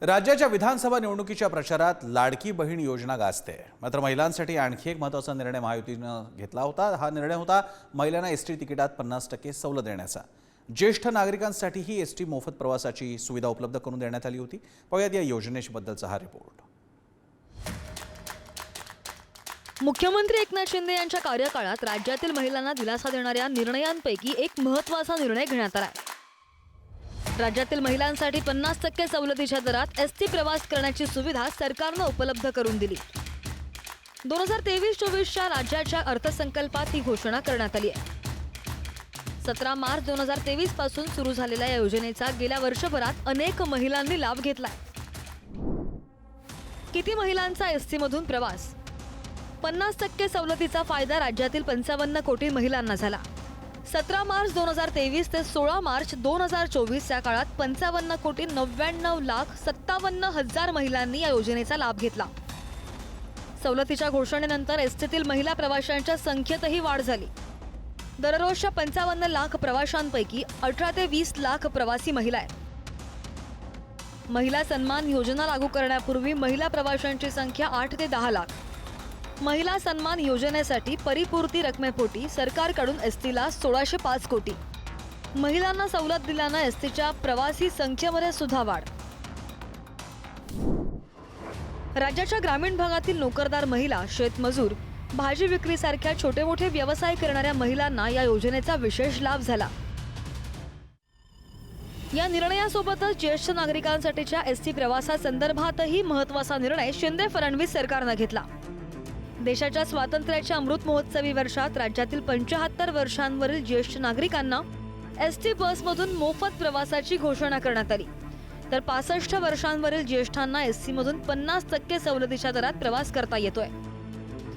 राज्याच्या विधानसभा निवडणुकीच्या प्रचारात लाडकी बहीण योजना गाजते। मात्र महिलांसाठी आणखी एक महत्त्वाचा निर्णय महायुतीने घेतला होता। हा निर्णय होता महिलांना एसटी तिकिटात 50% सवलत देण्याचा। ज्येष्ठ नागरिकांसाठीही एसटी मोफत प्रवासाची सुविधा उपलब्ध करून देण्यात आली होती। पाहूयात या योजनेबद्दलचा हा रिपोर्ट। मुख्यमंत्री एकनाथ शिंदे यांच्या कार्यकाळात राज्यातील महिलांना दिलासा देणाऱ्या निर्णयांपैकी एक महत्त्वाचा निर्णय घेण्यात आला। राज्यातील महिलांसाठी 50% सवलतीच्या दरात एसटी प्रवास करण्याची सुविधा सरकारने उपलब्ध करून दिली। 2023-24च्या राज्याच्या अर्थसंकल्पात ही घोषणा करण्यात आली आहे। 17 मार्च 2023 पासून सुरू झालेल्या या योजनेचा गेल्या वर्षभरात अनेक महिलांनी लाभ घेतलाय। किती महिलांचा एसटी मधून प्रवास? 50% सवलतीचा फायदा राज्यातील 55 कोटी महिलांना झाला। 17 मार्च 2023 ते 16 मार्च 2024 या काळात 55,99,57,000 महिलांनी या योजनेचा लाभ घेतला। सवलतीच्या घोषणेनंतर एसटीतील महिला प्रवाशांच्या संख्येतही वाढ झाली। दररोजच्या 55 लाख प्रवाशांपैकी 18 ते 20 लाख प्रवासी महिला आहेत। महिला सन्मान योजना लागू करण्यापूर्वी महिला प्रवाशांची संख्या 8 ते 10 लाख। महिला सन्मान योजनेसाठी परिपूर्ती रकमेपोटी सरकारकडून एसटीला 1605 कोटी। महिलांना सवलत दिल्यानं एसटीच्या प्रवासी संख्येमध्ये सुद्धा वाढ। राज्याच्या ग्रामीण भागातील नोकरदार महिला, शेतमजूर, भाजी विक्रीसारख्या छोटे मोठे व्यवसाय करणाऱ्या महिलांना या योजनेचा विशेष लाभ झाला। या निर्णयासोबतच ज्येष्ठ नागरिकांसाठीच्या एसटी प्रवासासंदर्भातही महत्त्वाचा निर्णय शिंदे फडणवीस सरकारने घेतला। देशाच्या स्वातंत्र्याच्या अमृत महोत्सवी वर्षात राज्यातील 75 वर्षांवरील ज्येष्ठ नागरिकांना एसटी बसमधून मोफत प्रवासाची घोषणा करण्यात आली। तर 65 वर्षांवरील ज्येष्ठांना एसटी मधून 50% सवलतीच्या दरात प्रवास करता येतोय।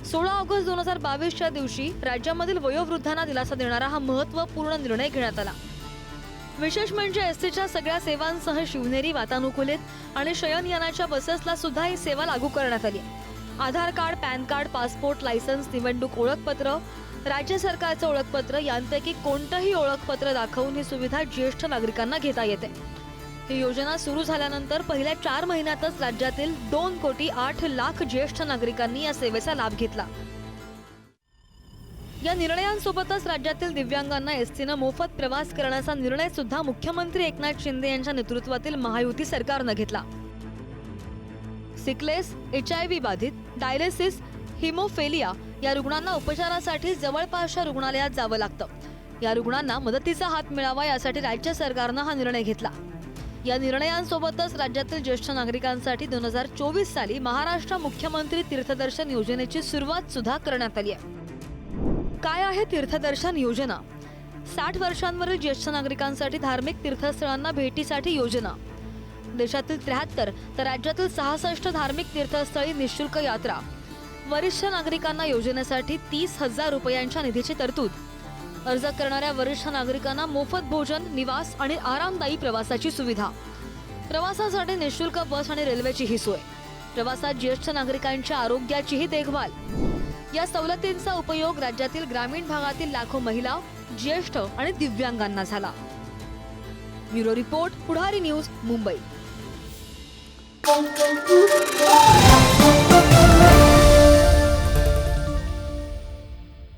16 ऑगस्ट 2022च्या दिवशी राज्यामधील वयोवृद्धांना दिलासा देणारा हा महत्त्वपूर्ण निर्णय घेण्यात आला। विशेष म्हणजे एसटीच्या सगळ्या सेवांसह शिवनेरी, वातानुकूलित आणि शयनयानाच्या बसेसला सुद्धा ही सेवा लागू करण्यात आली। Aadhaar card, PAN card, passport, licence, निवडणूक ओळखपत्र, राज्य सरकारचं ओळखपत्र यांपैकी कोणतंही ओळखपत्र दाखवून ही सुविधा ज्येष्ठ नागरिकांना घेता येते। ही योजना सुरू झाल्यानंतर पहिल्या 4 महिन्यातच राज्यातील 2,08,00,000 ज्येष्ठ नागरिकांनी या सेवेचा लाभ घेतला। या निर्णयांसोबतच राज्यातील दिव्यांगांना एसटीनं मोफत प्रवास करण्याचा निर्णय सुद्धा मुख्यमंत्री एकनाथ शिंदे यांच्या नेतृत्वातील महायुती सरकारने घेतला। सिकलेस, HIV बाधित, डायलिसिस, हिमोफेलिया या रुग्णांना उपचारासाठी जवळपासच्या रुग्णालयात जावं लागतं। या रुग्णांना मदतीचा हात मिळावा यासाठी राज्य सरकारने हा निर्णय घेतला। या निर्णयांसोबतच राज्यातील ज्येष्ठ नागरिकांसाठी 2024 साली महाराष्ट्र मुख्यमंत्री तीर्थदर्शन योजनेची सुरुवात सुद्धा करण्यात आली आहे। काय आहे तीर्थदर्शन योजना? 60 वर्षांवरील ज्येष्ठ नागरिकांसाठी धार्मिक तीर्थस्थळांना भेटीसाठी योजना। देशातील 73 तर राज्यातील 66 धार्मिक तीर्थस्थळी निःशुल्क यात्रा। वरिष्ठ नागरिकांना योजनेसाठी 30,000 रुपयांच्या निधीची तरतूद। अर्ज करणाऱ्या वरिष्ठ नागरिकांना मोफत भोजन, निवास आणि आरामदायी प्रवासाची सुविधा। प्रवासासाठी निःशुल्क बस आणि रेल्वेचीही सोय। प्रवासात ज्येष्ठ नागरिकांच्या आरोग्याचीही देखभाल। या सवलतींचा उपयोग राज्यातील ग्रामीण भागातील लाखो महिला, ज्येष्ठ आणि दिव्यांगांना झाला। ब्युरो रिपोर्ट, पुढारी न्यूज, मुंबई।